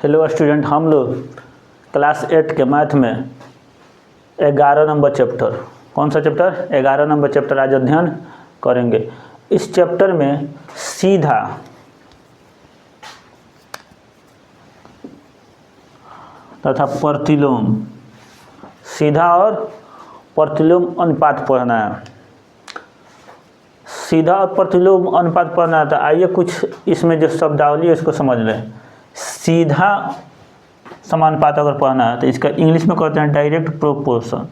Hello student, हम लोग class 8 के मैथ में 11 नंबर चैप्टर, कौन सा चैप्टर? 11 नंबर चैप्टर आज अध्ययन करेंगे। इस चैप्टर में सीधा तथा प्रतिलोम, सीधा और प्रतिलोम अनुपात पढ़ना है। सीधा और प्रतिलोम अनुपात पढ़ना है तो आइए कुछ इसमें जो शब्दावली है उसको समझ लें। सीधा समानुपात अगर पढ़ना है तो इसका इंग्लिश में कहते हैं डायरेक्ट प्रोपोर्शन,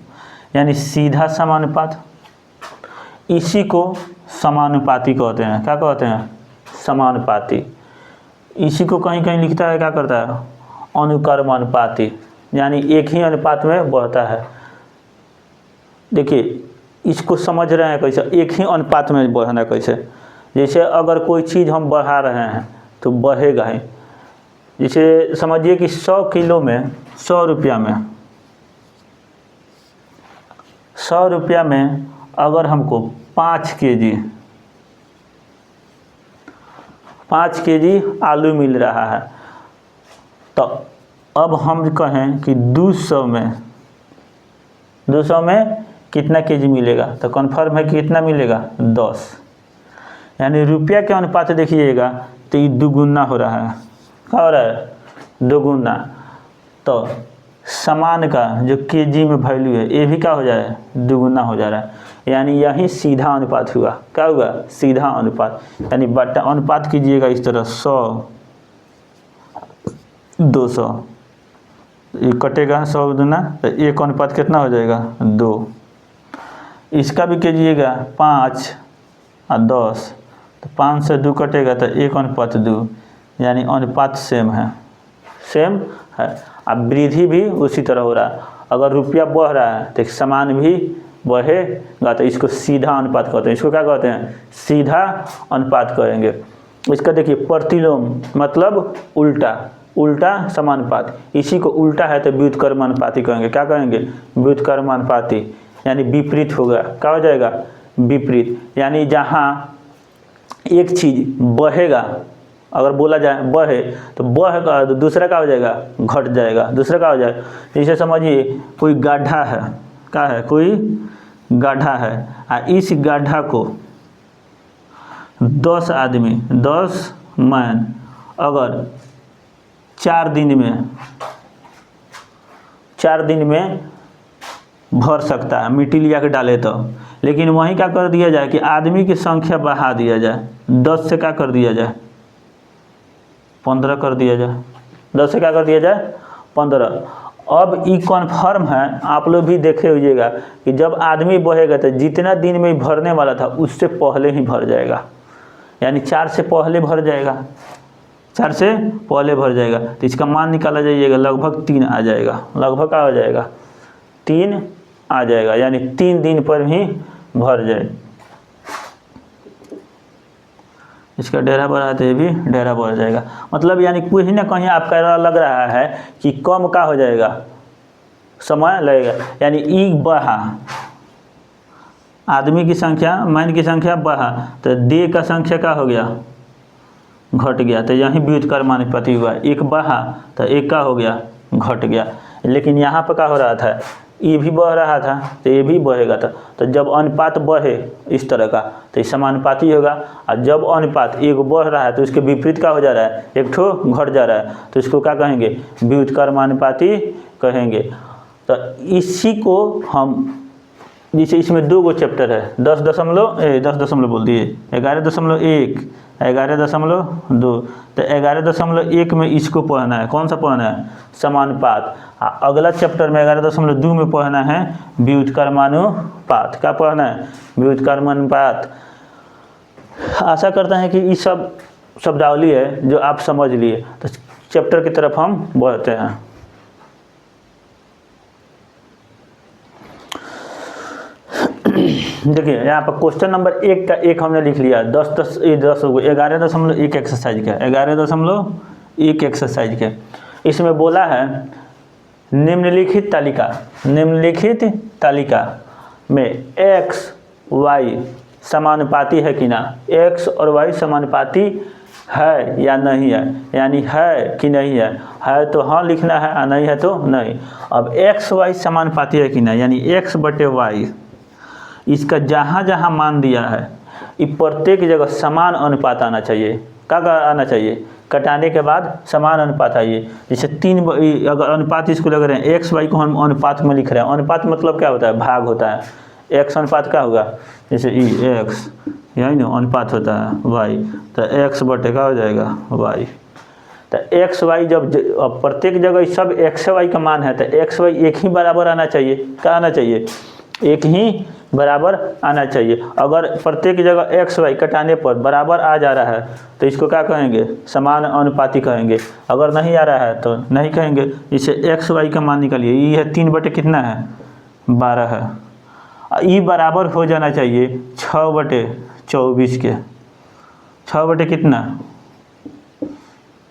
यानी सीधा समानुपात। इसी को समानुपाती कहते हैं। क्या कहते हैं? समानुपाती। इसी को कहीं कहीं लिखता है, क्या करता है? अनुक्रमानुपाती, यानी एक ही अनुपात में बढ़ता है। देखिए इसको समझ रहे हैं कैसे? एक ही अनुपात में बढ़ना कैसे? जैसे अगर कोई चीज़ हम बढ़ा रहे हैं तो बढ़ेगा ही। जैसे समझिए कि 100 किलो में 100 रुपया में 100 रुपया में अगर हमको 5 केजी आलू मिल रहा है तो अब हम कहें कि 200 में कितना केजी मिलेगा? तो कन्फर्म है कि कितना मिलेगा? 10। यानी रुपया के अनुपात देखिएगा तो ये दुगुना हो रहा है। क्या हो रहा है? दोगुना। तो समान का जो केजी में वैल्यू है ये भी क्या हो जा रहा है? दुगुना हो जा रहा है। यानी यही सीधा अनुपात हुआ। क्या हुआ? सीधा अनुपात। यानी बटा अनुपात कीजिएगा इस तरह 100 200, ये कटेगा 100 दुना तो एक अनुपात कितना हो जाएगा? 2। इसका भी कीजिएगा 5 और 10 तो 5 से 2 कटेगा तो 1:2, यानी अनुपात सेम है। अब वृद्धि भी उसी तरह हो रहा है। अगर रुपया बढ़ रहा है तो समान भी बढ़ेगा, तो इसको सीधा अनुपात कहते हैं। इसको क्या कहते हैं? सीधा अनुपात करेंगे। इसका देखिए प्रतिलोम मतलब उल्टा समानुपात। इसी को उल्टा है तो व्युत्क्रमानुपाती कहेंगे। क्या कहेंगे? व्युत्क्रमानुपाती, यानी विपरीत होगा। क्या हो जाएगा? विपरीत। यानी जहाँ एक चीज़ बढ़ेगा, अगर बोला जाए बढ़े तो बढ़ेगा, तो दूसरा क्या हो जाएगा? घट जाएगा। दूसरा क्या हो जाएगा? जैसे समझिए कोई गड्ढा है। क्या है? कोई गड्ढा है। इस गड्ढा को 10 आदमी 10 मैन अगर 4 दिन में भर सकता है, मिट्टी लिया के डाले तो। लेकिन वहीं क्या कर दिया जाए कि आदमी की संख्या बढ़ा दिया जाए। 10 से क्या कर दिया जाए? 15 कर दिया जाए। 10 से क्या कर दिया जाए? 15। अब ये कन्फर्म है, आप लोग भी देखे होइएगा कि जब आदमी बढ़ेगा तो जितना दिन में भरने वाला था उससे पहले ही भर जाएगा। यानी 4 से पहले भर जाएगा। 4 से पहले भर जाएगा तो इसका मान निकाला जाइएगा, लगभग 3 आ जाएगा। लगभग क्या हो जाएगा? 3 आ जाएगा। यानी 3 दिन पर ही भर जाए। इसका डेरा बढ़ा तो ये भी डेरा बढ़ जाएगा। मतलब यानी कहीं ना कहीं आपका लग रहा है कि कम का हो जाएगा, समय लगेगा। यानी ई बढ़ा, आदमी की संख्या मैन की संख्या बढ़ा तो दे का संख्या क्या हो गया? घट गया। तो यही व्युत्क्रमानुपाती हुआ। एक बढ़ा तो एक का हो गया? घट गया। लेकिन यहाँ पर क्या हो रहा था? ये भी बढ़ रहा था तो ये भी बढ़ेगा था। तो जब अनुपात बढ़े इस तरह का तो ये समानुपाती होगा। और जब अनुपात एक बढ़ रहा है तो इसके विपरीत क्या हो जा रहा है? एक ठो घट जा रहा है तो इसको क्या कहेंगे? व्युत्क्रमानुपाती कहेंगे। तो इसी को हम, जैसे इसमें 2 चैप्टर है, 10 बोल दिए 11.1 11.2। तो 11.1 में इसको पढ़ना है। कौन सा पढ़ना है? समानुपात। अगला चैप्टर में 11.2 में पढ़ना है व्युत्क्रमानुपात। क्या पढ़ना है? व्युत्क्रमानुपात। आशा करता है कि ये सब शब्दावली है जो आप समझ लिए। तो चैप्टर की तरफ हम बढ़ते हैं। देखिए यहाँ पर क्वेश्चन नंबर 1 का 1 हमने लिख लिया। 11.1 एक्सरसाइज का 11.1 एक्सरसाइज के। इसमें बोला है निम्नलिखित तालिका में x y समानुपाती है कि ना? x और y समानुपाती है या नहीं है, यानी है कि नहीं है तो हाँ लिखना है और नहीं है तो नहीं। अब एक्स वाई समानुपाती है कि नहीं, यानी एक्स बटे वाई, इसका जहाँ जहाँ मान दिया है ये प्रत्येक जगह समान अनुपात आना चाहिए। क्या आना चाहिए, कटाने के बाद समान अनुपात आइए। जैसे अगर अनुपात इसको लग रहे हैं, एक्स वाई को हम अनुपात में लिख रहे हैं। अनुपात मतलब क्या होता है, भाग होता है। एक्स अनुपात क्या होगा, जैसे ई एक्स, यही ना अनुपात होता है वाई, तो एक्स बटे क्या हो जाएगा वाई। तो एक्स वाई जब प्रत्येक जगह सब एक्स वाई का मान है तो एक्स वाई एक ही बराबर आना चाहिए। क्या आना चाहिए, एक ही बराबर आना चाहिए। अगर प्रत्येक जगह एक्स वाई कटाने पर बराबर आ जा रहा है तो इसको क्या कहेंगे, समान अनुपाती कहेंगे। अगर नहीं आ रहा है तो नहीं कहेंगे। इसे एक्स वाई का मान निकालिए, ये है 3 बटे कितना है 12 है। ये बराबर हो जाना चाहिए 6 बटे 24 के। 6 बटे कितना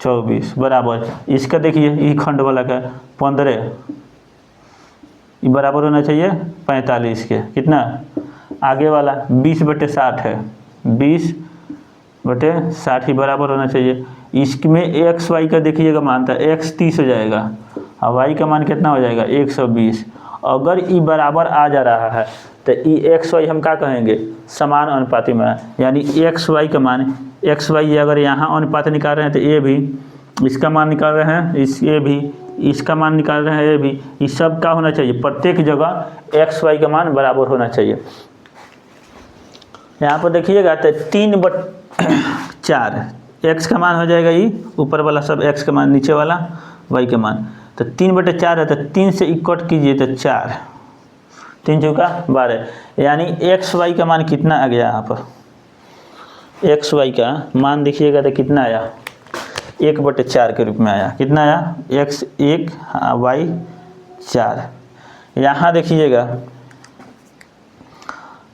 24 बराबर इसका देखिए ये खंड वाला का 15, ये बराबर होना चाहिए 45 के। कितना आगे वाला 20 बटे 60 है, 20 बटे 60 ही बराबर होना चाहिए। इसमें एक्स वाई का देखिएगा मान था एक्स 30 हो जाएगा और वाई का मान कितना हो जाएगा 120। अगर ई बराबर आ जा रहा है तो ई एक्स वाई हम क्या कहेंगे, समान अनुपाती में। यानी एक्स वाई का मान, एक्स वाई अगर यहाँ अनुपात निकाल रहे हैं तो ये भी इसका मान निकाल रहे हैं, ये भी इसका मान निकाल रहे हैं, ये भी। ये सब का होना चाहिए, प्रत्येक जगह एक्स वाई का मान बराबर होना चाहिए। यहाँ पर देखिएगा तो 3/4 एक्स का मान हो जाएगा, ये ऊपर वाला सब एक्स का मान, नीचे वाला वाई का मान। तो 3/4 है तो 3 से इकट्ठ कीजिए तो 4, 3 चौका 12, यानी एक्स वाई का मान कितना आ गया। यहाँ पर एक्स वाई का मान देखिएगा तो कितना आया, 1/4 के रूप में आया। कितना आया, एक्स 1 वाई 4। यहाँ देखिएगा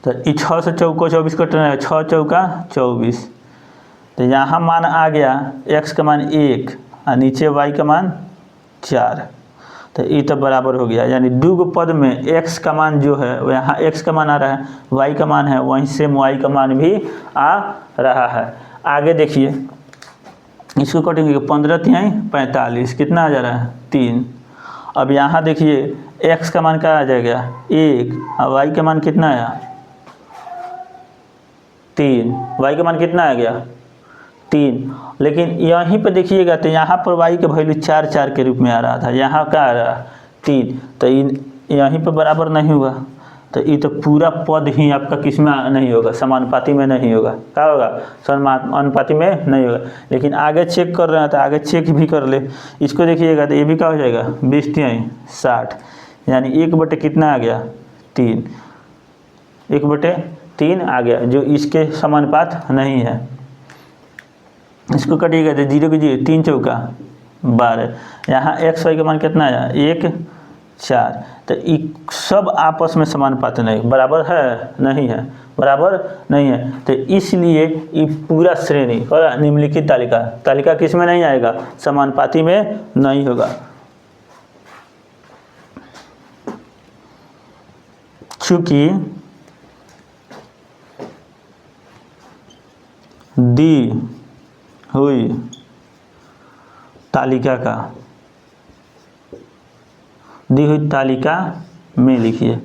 तो 6 से 24 कटना है, 6 चौका 24। तो यहाँ मान आ गया एक्स का मान 1 और नीचे वाई का मान 4, तो ये तो बराबर हो गया। यानी दो पद में एक्स का मान जो है वो यहाँ एक्स का मान आ रहा है, वाई का मान है वहीं से वाई का मान भी आ रहा है। आगे देखिए इसको कटेंगे 15 तिहाई 45, कितना आ जा रहा है 3। अब यहाँ देखिए एक्स का मान क्या आ जाएगा 1 और वाई का मान कितना आया 3, वाई का मान कितना आ गया 3। लेकिन यहीं पर देखिएगा तो यहाँ पर वाई का वैल्यू 4 के रूप में आ रहा था, यहाँ क्या आ रहा 3, तो यहीं पर बराबर नहीं हुआ। तो ये तो पूरा पद ही आपका किस में नहीं होगा, समानुपाती में नहीं होगा। क्या होगा, समानुपाती में नहीं होगा। लेकिन आगे चेक कर रहे हैं तो आगे चेक भी कर ले। इसको देखिएगा तो ये भी क्या हो जाएगा 20 तिहाई 60, यानी 1 बटे कितना आ गया 3, 1/3 आ गया, जो इसके समानुपात नहीं है। इसको कटिएगा तो 0 की 0, 3 चौका 12। यहाँ एक्स वाई का मान कितना आया 1 4। तो ये सब आपस में समानुपाती नहीं, बराबर है नहीं है, बराबर नहीं है। तो इसलिए ये पूरा श्रेणी और निम्नलिखित तालिका किस में नहीं आएगा, समानुपाती में नहीं होगा। चूंकि दी हुई तालिका में लिखिए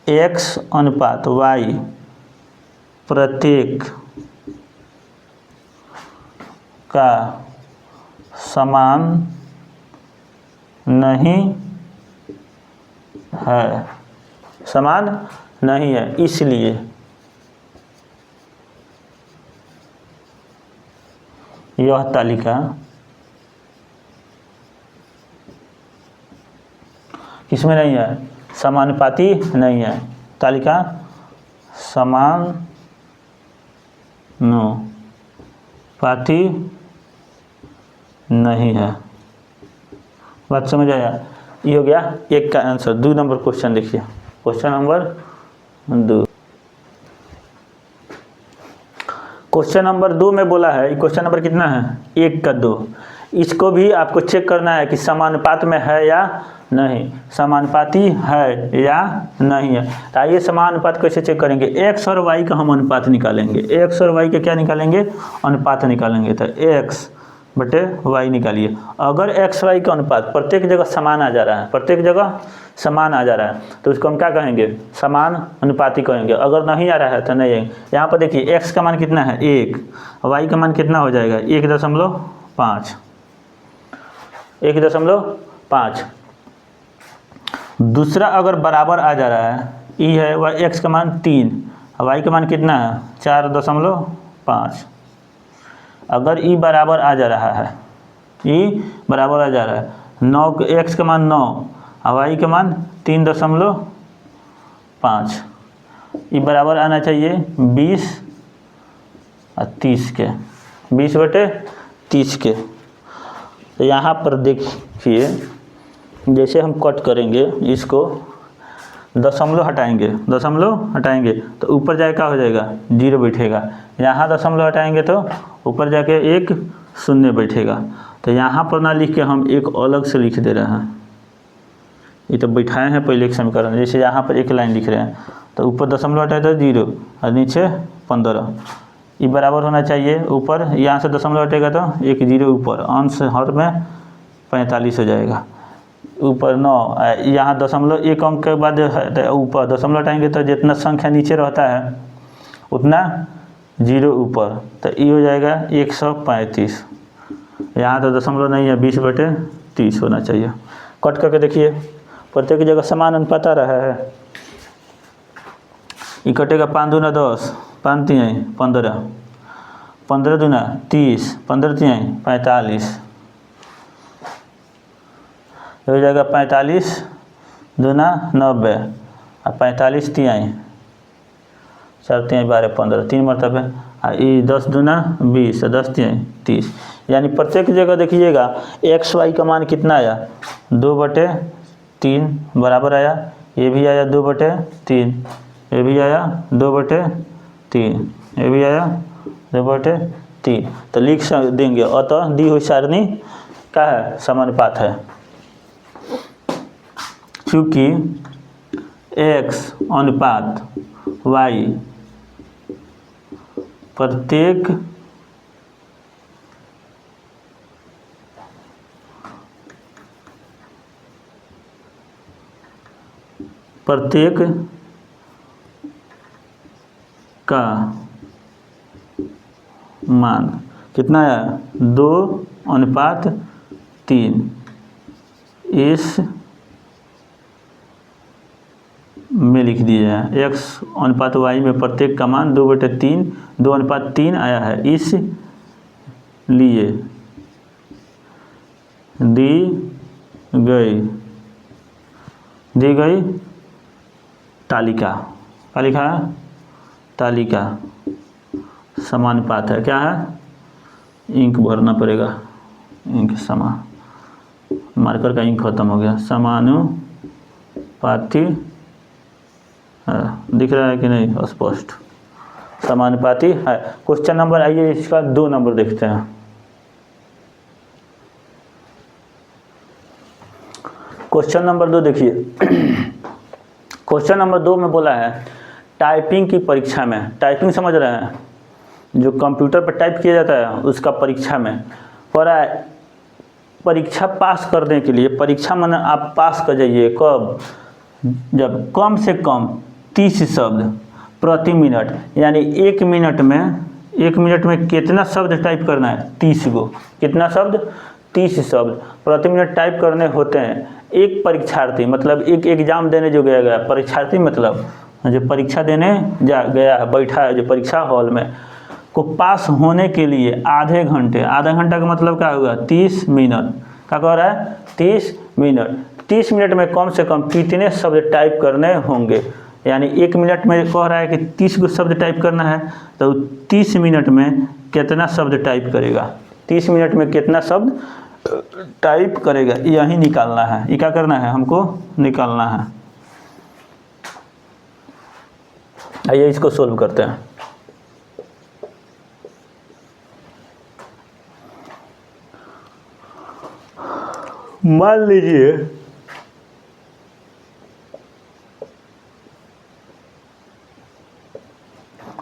x अनुपात y प्रत्येक का समान नहीं है, समान नहीं है, इसलिए यह तालिका किसमें नहीं है, समानुपाती नहीं है। तालिका समानुपाती नहीं है। बात समझ आया, ये हो गया एक का आंसर। 2 नंबर क्वेश्चन देखिए, क्वेश्चन नंबर 2। क्वेश्चन नंबर 2 में बोला है, क्वेश्चन नंबर कितना है 1 का 2। इसको भी आपको चेक करना है कि समानुपात में है या नहीं, समानुपाती है या नहीं है। तो आइए समानुपात कैसे चेक करेंगे, x और y का हम अनुपात निकालेंगे। x और y के क्या निकालेंगे, अनुपात निकालेंगे। तो x बटे y निकालिए। अगर x y का अनुपात प्रत्येक जगह समान आ जा रहा है, प्रत्येक जगह समान आ जा रहा है, तो उसको हम क्या कहेंगे, समान अनुपाती कहेंगे। अगर नहीं आ रहा है तो नहीं। यहाँ पर देखिए x का मान कितना है 1, y का मान कितना हो जाएगा 1.5, 1.5। दूसरा अगर बराबर आ जा रहा है, ई है वह x का मान 3, y का मान कितना है 4.5। अगर ई बराबर आ जा रहा है, ई बराबर आ जा रहा है 9, x का मान 9 और y का मान 3.5, ई बराबर आना चाहिए 20 और 30 के, 20/30 के। तो यहाँ पर देखिए जैसे हम कट करेंगे इसको, दशमलव हटाएंगे तो ऊपर जाके क्या हो जाएगा 0 बैठेगा। यहाँ दशमलव हटाएंगे तो ऊपर जाके एक 0 बैठेगा। तो यहाँ पर ना लिख के हम एक अलग से लिख दे रहे हैं। ये तो बैठाए हैं पहले एक समीकरण, जैसे यहाँ पर एक लाइन लिख रहे हैं तो ऊपर दशमलव हटाए तो 0 और नीचे 15। ये बराबर होना चाहिए, ऊपर यहाँ से दशमलव हटेगा तो एक 0 ऊपर, अंश हर में 45 हो जाएगा। ऊपर 9, यहाँ दशमलव एक अंक के बाद ऊपर दशमलव हटाएंगे तो जितना संख्या नीचे रहता है उतना 0 ऊपर, तो ये हो जाएगा 135। यहाँ तो दशमलव नहीं है, 20/30 होना चाहिए। कट करके देखिए प्रत्येक जगह समान अनुपात आ रहा है। ये कटेगा 5 दूना 10, 5 तिहाई 15, 15 दूना 30, 15 तिहाई 45, हो जाएगा 45 दूना 90 और 45 तिहाई 4 तिहाई 12 15, 3 मरतबे, और ये 10 दूना 20 और 10 तिहाई 30। यानी प्रत्येक जगह देखिएगा x y का मान कितना आया 2/3 बराबर आया, ये भी आया 2/3, ये भी आया 2/3, ये भी आया 2/3। तो लिख देंगे अतः दी हुई सारणी क्या है, समानुपात है। चूँकि x अनुपात y प्रत्येक का मान कितना है 2/3, इस में लिख दिए हैं x अनुपात y में प्रत्येक का मान 2/3, 2/3 आया है, इस लिए दी गई तालिका, क्या लिखा है, तालिका समानुपात है। क्या है, इंक भरना पड़ेगा, इंक मार्कर का इंक खत्म हो गया, समानुपाती दिख रहा है कि नहीं, स्पष्ट समानुपाती है। क्वेश्चन नंबर आइए इसका 2 नंबर देखते हैं। क्वेश्चन नंबर 2 देखिए। क्वेश्चन नंबर 2 में बोला है टाइपिंग की परीक्षा में, टाइपिंग समझ रहे हैं जो कंप्यूटर पर टाइप किया जाता है उसका परीक्षा में पर परीक्षा पास करने के लिए, परीक्षा माने आप पास कर जाइए कब, जब कम से कम 30 शब्द प्रति मिनट, यानी 1 मिनट में कितना शब्द टाइप करना है 30 गो, कितना शब्द 30 शब्द प्रति मिनट टाइप करने होते हैं। एक परीक्षार्थी मतलब एक एग्जाम देने जो गया परीक्षार्थी मतलब जो परीक्षा देने गया है, बैठा है जो परीक्षा हॉल में, को पास होने के लिए आधे घंटे, आधा घंटा का मतलब क्या होगा 30 मिनट, क्या कह रहा है 30 मिनट, 30 मिनट में कम से कम कितने शब्द टाइप करने होंगे। यानी 1 मिनट में कह रहा है कि 30 गो शब्द टाइप करना है, तो 30 मिनट में कितना शब्द टाइप करेगा, 30 मिनट में कितना शब्द टाइप करेगा, यही निकालना है। ये क्या करना है, हमको निकालना है। आइए इसको सोल्व करते हैं। मान लीजिए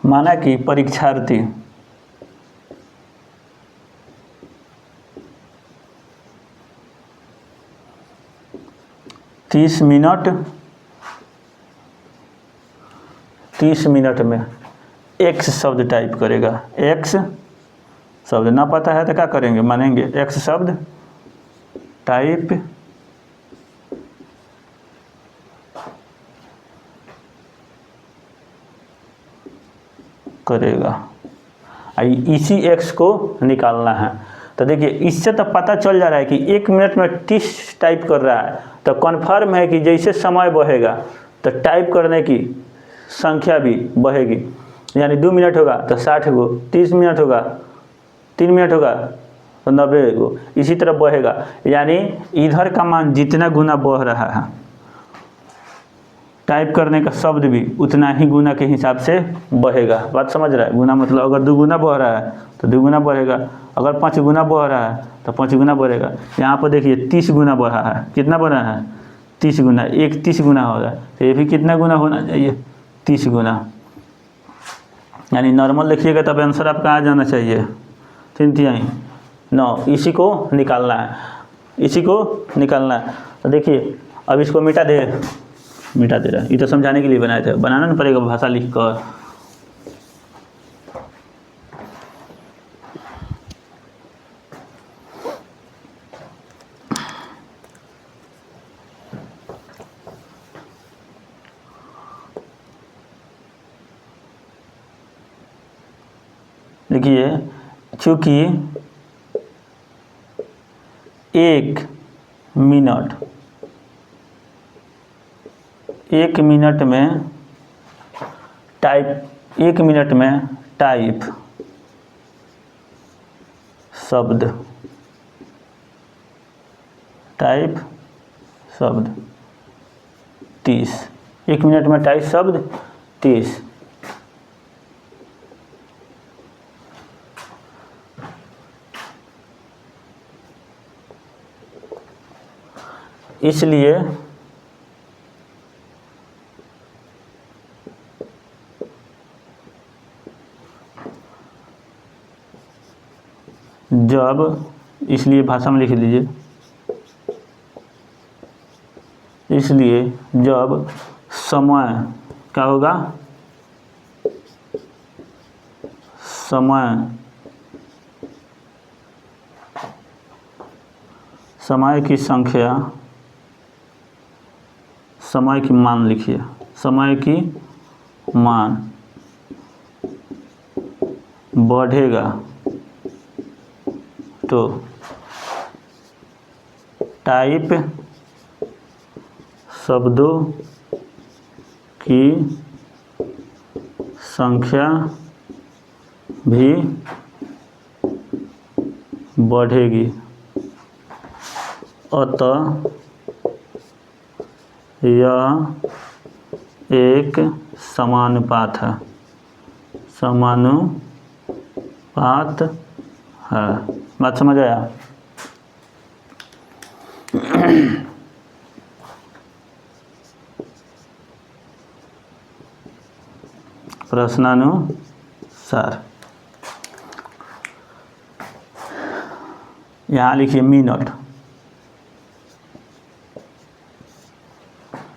माना कि परीक्षार्थी 30 मिनट में एक्स शब्द टाइप करेगा। एक्स शब्द ना पता है तो क्या करेंगे, मानेंगे एक्स शब्द टाइप करेगा। इसी एक्स को निकालना है। तो देखिए इससे तो पता चल जा रहा है कि 1 मिनट में 30 टाइप कर रहा है, तो कन्फर्म है कि जैसे समय बढ़ेगा तो टाइप करने की संख्या भी बढ़ेगी। यानी 2 मिनट होगा तो 60 गो, 30 मिनट होगा 3 मिनट होगा तो 90 गो, इसी तरह बढ़ेगा। यानी इधर का मान जितना गुना बढ़ रहा है, टाइप करने का शब्द भी उतना ही गुना के हिसाब से बढ़ेगा। बात समझ रहा है? गुना मतलब अगर 2 गुना बढ़ रहा है तो 2 गुना बढ़ेगा, अगर 5 गुना बढ़ रहा है तो 5 गुना बढ़ेगा। यहाँ पर देखिए 30 गुना बढ़ा है। कितना बढ़ा है? 30 गुना। 30 गुना होगा तो ये भी कितना गुना होना चाहिए? 30 गुना। यानी नॉर्मल लिखिएगा तब आंसर आपका आ जाना चाहिए 3 9। इसी को निकालना है, इसी को निकालना है। तो देखिए अब इसको मिटा दे रहा है। ये तो समझाने के लिए बनाए थे, बनाना नहीं पड़ेगा भाषा लिख कर। देखिए चूँकि 1 मिनट में टाइप 1 मिनट में टाइप शब्द 30। 1 मिनट में टाइप शब्द 30। इसलिए इसलिए भाषा में लिख लीजिए, इसलिए जब समय क्या होगा, समय की संख्या, समय की मान लिखिए, समय की मान बढ़ेगा तो टाइप शब्दों की संख्या भी बढ़ेगी। अतः यह एक समानुपात है, समानुपात है। बात समझ आया? प्रश्नानुसार यहाँ लिखिए मिनट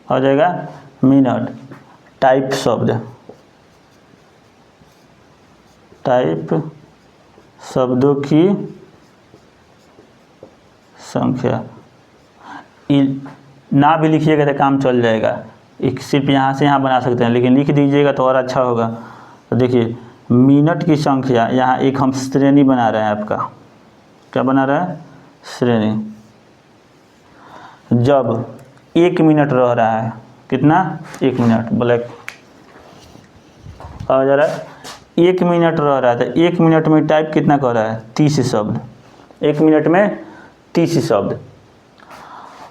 हो जाएगा। मिनट टाइप शब्द, टाइप शब्दों की संख्या। ना भी लिखिएगा तो काम चल जाएगा, एक सिर्फ यहाँ से यहाँ बना सकते हैं, लेकिन लिख दीजिएगा तो और अच्छा होगा। तो देखिए मिनट की संख्या, यहाँ एक हम श्रेणी बना रहे हैं। आपका क्या बना रहा है? श्रेणी। जब 1 मिनट रह रहा है, कितना? 1 मिनट ब्लैक आ जा रहा है। 1 मिनट रह रहा है तो 1 मिनट में टाइप कितना कर रहा है? 30 शब्द। 1 मिनट में 30 शब्द।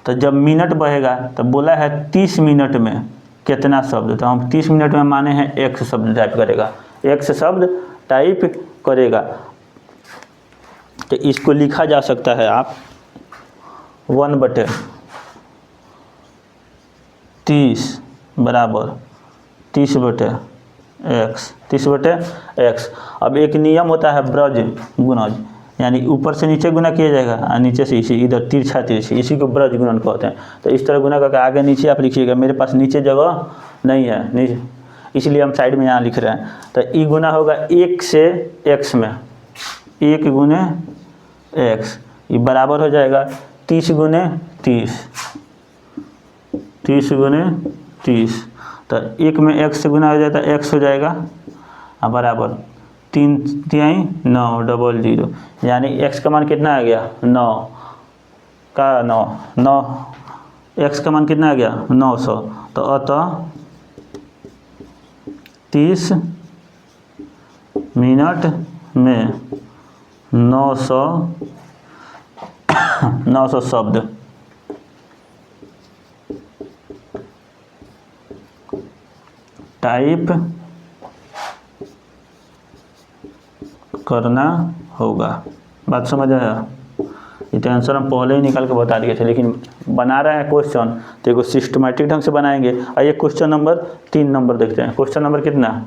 तो जब मिनट बढ़ेगा तो बोला है 30 मिनट में कितना शब्द, तो हम 30 मिनट में माने हैं x शब्द टाइप करेगा, x शब्द टाइप करेगा। तो इसको लिखा जा सकता है आप 1/30 बराबर 30/x 30/x। अब एक नियम होता है ब्रज गुणज, यानी ऊपर से नीचे गुना किया जाएगा और नीचे से इसी इधर तिरछा तिरछी, इसी को ब्रज गुणन कहते हैं। तो इस तरह गुना करके आगे नीचे आप लिखिएगा। मेरे पास नीचे जगह नहीं है नीचे, इसलिए हम साइड में यहाँ लिख रहे हैं। तो ई गुना होगा 1 से x में, 1 गुने x, ये बराबर हो जाएगा 30 गुने 30, 30 गुने 30। तो 1 में x से गुना हो जाता है x हो जाएगा और बराबर 3 तिहाई 9 00, यानी x का मान कितना आ गया 9 का 9 x का मान कितना आ गया 900। तो अतः 30 मिनट में 900 शब्द टाइप करना होगा। बात समझ आया? ये आंसर हम पहले ही निकाल के बता दिए थे, लेकिन बना रहे हैं क्वेश्चन तो एक सिस्टमेटिक ढंग से बनाएंगे। आइए क्वेश्चन नंबर 3 नंबर देखते हैं। क्वेश्चन नंबर कितना?